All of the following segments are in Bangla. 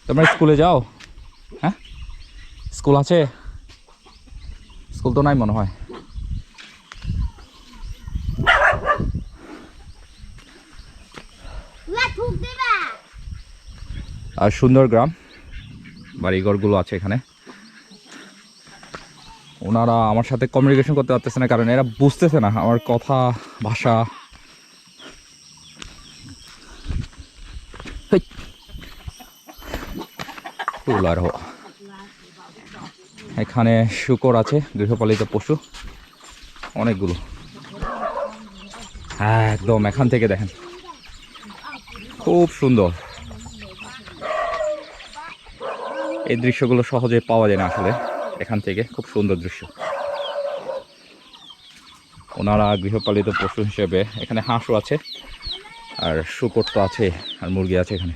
তোমরা স্কুলে যাও? হ্যাঁ, স্কুল আছে? স্কুল তো নাই মনে হয়। আর সুন্দর গ্রাম, বাড়িঘরগুলো আছে এখানে। ওনারা আমার সাথে কমিউনিকেশন করতে পারতেছে না, কারণ এরা বুঝতেছে না আমার কথা, ভাষা। এখানে শূকর আছে, গৃহপালিত পশু অনেকগুলো। হ্যাঁ, একদম এখান থেকে দেখেন, খুব সুন্দর। এই দৃশ্যগুলো সহজে পাওয়া যায় না আসলে, এখান থেকে খুব সুন্দর দৃশ্য। ওনারা গৃহপালিত পশু হিসেবে এখানে হাঁসও আছে, আর শূকর তো আছে, আর মুরগি আছে এখানে।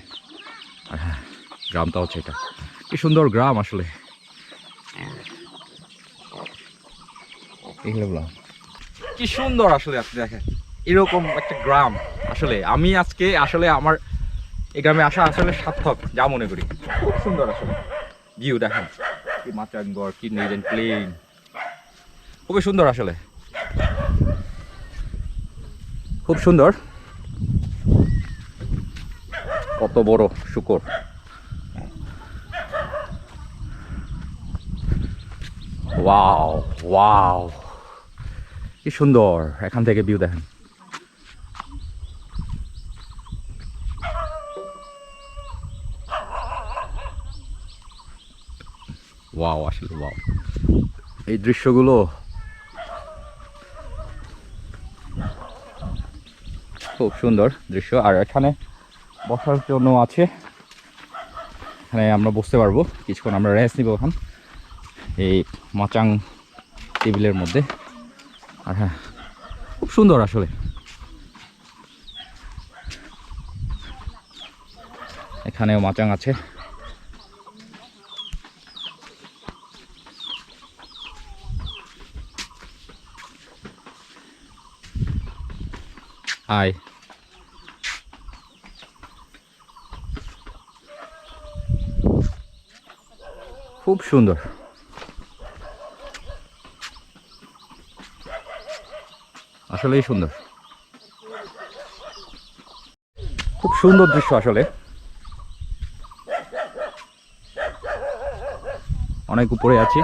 আর হ্যাঁ, গ্রামটা হচ্ছে এটা। কি সুন্দর গ্রাম আসলে। কি সুন্দর আসলে, আপনি দেখেন এরকম একটা গ্রাম। আসলে আমি আজকে আসলে আমার এই গ্রামে আসা আসলে সার্থক যা মনে করি। খুব সুন্দর আসলে ভিউ, দেখেন কি মাচাঙ্গর, কি নিট এন্ড ক্লিন, খুবই সুন্দর আসলে, খুব সুন্দর। কত বড় শূকর! ওয়াও ওয়াও, কি সুন্দর এখান থেকে ভিউ দেখেন। ওয়াও, আসলে ওয়াও, এই দৃশ্যগুলো খুব সুন্দর দৃশ্য। আর এখানে বসার জন্য আছে, এখানে আমরা বসতে পারবো কিছুক্ষণ, আমরা রেস্ট নিব এখন এই মাচাং টেবিলের মধ্যে। আর হ্যাঁ, খুব সুন্দর আসলে। এখানেও মাচাং আছে। হাই, খুব সুন্দর আসলেই সুন্দর, খুব সুন্দর দৃশ্য আসলে। অনেক উপরে আছি।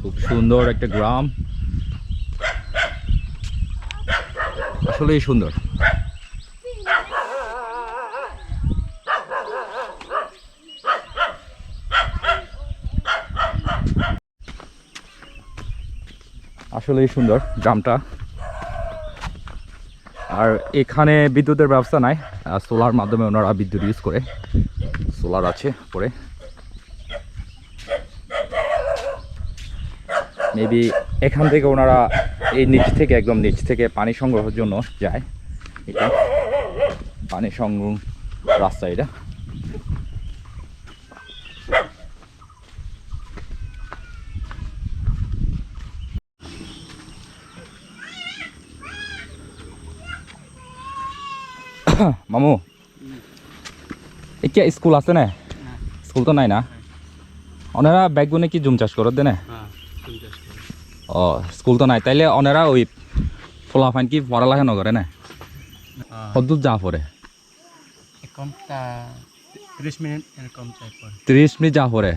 খুব সুন্দর একটা গ্রাম, আসলেই সুন্দর। আসলেই সুন্দর গ্রামটা। আর এখানে বিদ্যুতের ব্যবস্থা নাই, সোলার মাধ্যমে ওনারা বিদ্যুৎ ইউজ করে। সোলার আছে পরে, মেবি এখান থেকে ওনারা এই নিচ থেকে, একদম নিচ থেকে পানি সংগ্রহের জন্য যায়। এটা পানি সংগ্রহ রাস্তা এটা। মামু, এতিয়া স্কুল আছে না? স্কুল তো নাই না? ওনারা ব্যাগুনে কি জুম চাষ করে দেনে? ও, স্কুল তো নাই, তাইলে ওনারা ওই ফলাফাইন কি পড়ালেখা নকরে না? কদ্দূর যা পড়ে? 30 মিনিট এরকম চাই পড়ে। 30 মিনিট যা পড়ে?